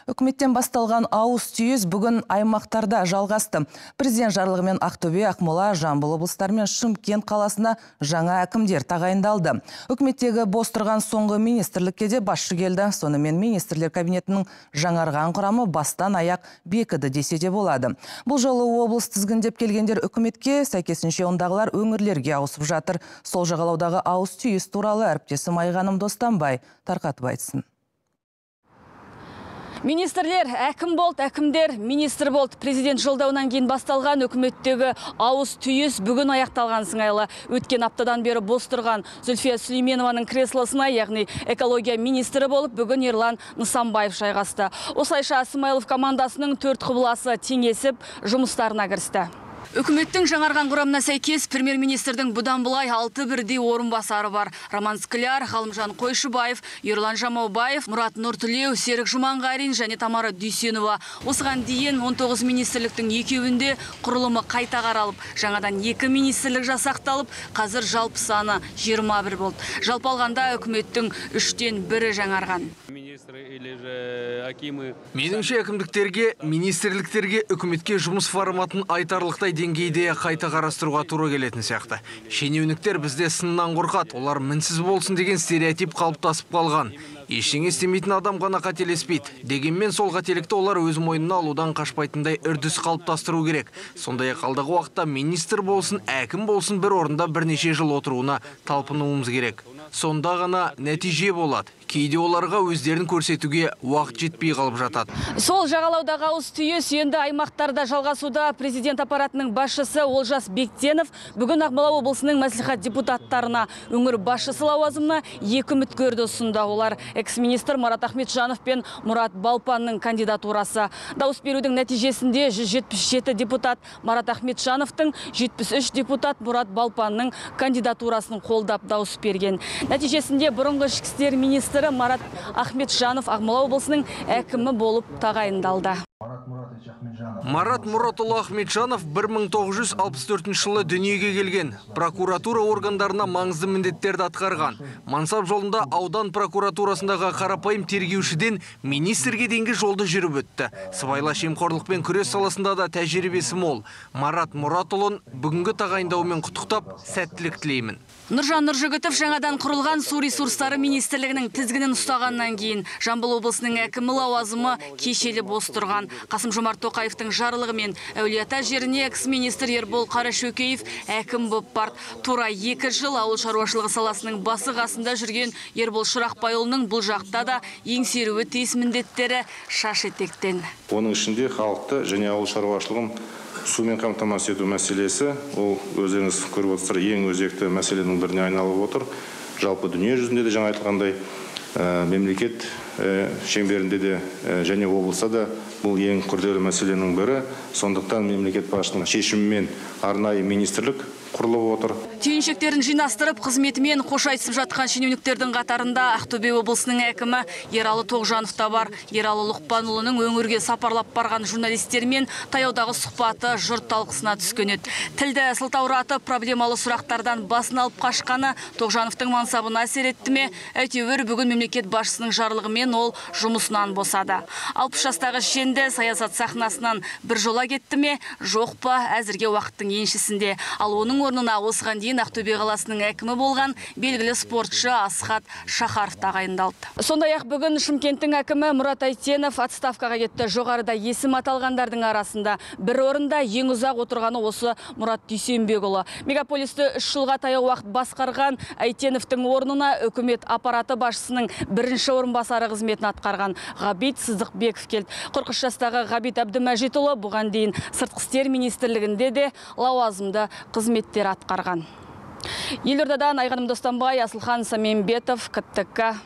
Үкіметтен басталған ауыз түйіс бүгін аймақтарда жалғасты. Президент жарлығымен Ақтөбе, Ақмола, Жамбыл облыстары мен Шымкент қаласына жаңа әкімдер тағайындалды. Үкіметтегі бос тұрған соңғы министрлікке де басшы келді. Сонымен министрлер кабинетінің жаңарған құрамы бастан аяқ бекіді десе де болады. Бұл жолы облыс тізгіндеп келгендер үкіметке, сәйкесінше ондағылар өңірлерге ауысып жатыр. Сол жағалаудағы ауыз түйіс туралы әріптесім Айғаным Достанбай тарқатып айтсын. Министрлер әкім болды, әкімдер министр болды. Президент жолдауынан кейін басталған үкіметтегі ауыз түйіс бүгін аяқталған сыңайлы. Өткен аптадан бері бос тұрған Зүлфия Сүлейменованың креслосына, яғни экология министрі болып, бүгін Ерлан Нысанбаев жайғасты. Осылайша Смайылов командасының 4 құбыласы теңесіп жұмыстарына кірісті. Үкіметтің жаңарған құрамына сәйкес премьер-министрдің бұдан былай 6 бірдей орынбасары бар. Роман Скляр, Ғалымжан Қойшыбаев, Ерлан Жамаубаев, Мұрат Нұртілеу, Серік Жұманғарин және Тамара Дүйсенова. Осыған дейін 19 министрліктің екеуінде құрылымы қайта қаралып, жаңадан 2 министрлік жасақталып, қазір жалпы саны 21 болды. Жалпы алғанда үкіметтің 3-тен 1-і жаңарған. Меніңше әкімдіктерге, министрліктерге үкіметке жұмыс форматын айтарлықтай деңгейде қайта қарастыруға тура келетін сияқты. Шенеуніктер бізде сыннан қорқады, олар мінсіз болсын деген стереотип қалыптасып қалған. Ештеңе істемейтін адам ғана қателеспейді. Дегенмен сол қателікті олар өз мойнына алудан қашпайтындай үрдіс қалыптастыру керек. Сондай-ақ алдағы уақытта министр болсын, әкім болсын бір орында бірнеше жыл отыруына талпынуымыз керек. Сонда ғана нәтиже болады. Кейде оларға өздерін көрсетуге уақыт жетпей қалып жатады. Сол жағалаудағы ауыз түйіс енді аймақтарда жалғасуда. Президент аппаратының басшысы Олжас Бектенов бүгін Ақмола облысының мәслихат депутаттарына өңір басшысы лауазымына 2 үміткерді ұсынды. Олар экс-министр Марат Ахметжанов пен Мұрат Балпанның кандидатурасы. Дауыс берудің нәтижесінде 177 депутат Марат Ахметжановтың, 73 депутат Мұрат Балпанның кандидатурасын қолдап дауыс берген. Нәтижесінде бұрынғы ішкі істер министрі Марат Ахметжанов Ақмола облысының әкімі болып тағайындалды. Марат Мұратұлы Ахметжанов 1964 жылы дүниеге келген. Прокуратура органдарына маңызды міндеттерді атқарған. Мансап жолында аудан прокуратурасындағы қарапайым тергеушіден министрге дейінгі жолды жүріп өтті. Сыбайлас жемқорлықпен күрес саласында да тәжірибесі мол. Марат Мұратұлын бүгінгі тағайындауымен құттықтап, сәттілік тілеймін. Нұржан Нұржігітов жаңадан құрылған су ресурстары министрлігінің тізгінін ұстағаннан кейін Жамбыл облысының әкімі лауазымы кешелі бос тұрған. Қасым-Жомарт Тоқаевтың жарлығымен Әулиеата жеріне экс-министр Ербол Қарашөкеев әкім болып барды. Тура 2 жыл ауыл шаруашылығы саласының басы қасында жүрген Ербол Шырақбайұлының бұл жақта да еңсеруі тиіс міндеттері шаш етектен. Оның ішінде халықты және ауыл шаруашылығын сумен қамтамасыз ету мәселесі, ол өздеріңіз көріп отырсыздар, ең өзекті мәселенің біріне айналып отыр. Жалпы дүние жүзінде де жаңа айтылғандай мемлекет шеңберінде де және облыста да бұл ең күрделі мәселенің бірі. Сондықтан мемлекет басшысының шешімімен арнайы министрлік құрылып отыр. Түйіншектерін жинастырып, қызметімен қош айтысып жатқан шенеуніктердің қатарында Ақтөбе облысының әкімі Ералы Тоғжанов та бар. Ералы Лұқпанұлының өңірге сапарлап барған журналистермен таяудағы сұхбаты жұрт талқысына түскен еді. Тілді сылтауратып, проблемалы сұрақтардан басын алып қашқаны Тоғжановтың мансабына әсер етті ме? Әйтеуір бүгін мемлекет басшысының жарлығымен ол жұмысынан босады. 60 жастағы шенді саясат сахнасынан бір жола кетті ме? Жоқ па, әзірге уақыттың еншісінде. Ал оның орнына осыған дейін Ақтөбе қаласының әкімі болған белгілі спортшы Асхат Шахаров тағайындалды. Сондай-ақ бүгін Шымкенттің әкімі Мұрат Әйтенов отставкаға кетті. Жоғарыда есім аталғандардың арасында бір орында ең ұзақ отырғаны осы Мұрат Дүйсенбекұлы. Мегаполисті 3 жылға таяу уақыт басқарған Әйтеновтің орнына үкімет аппараты басшысының 1-ші орынбасары қызметін атқарған Ғабит Сыздықбеков келді. 43 жастағы Ғабит Әбдімәжитұлы бұған дейін сыртқы істер министрлігінде де лауазымды қызметтер атқарған. Елордадан Айғаным Достанбай, Асылхан Самембетов, КТК.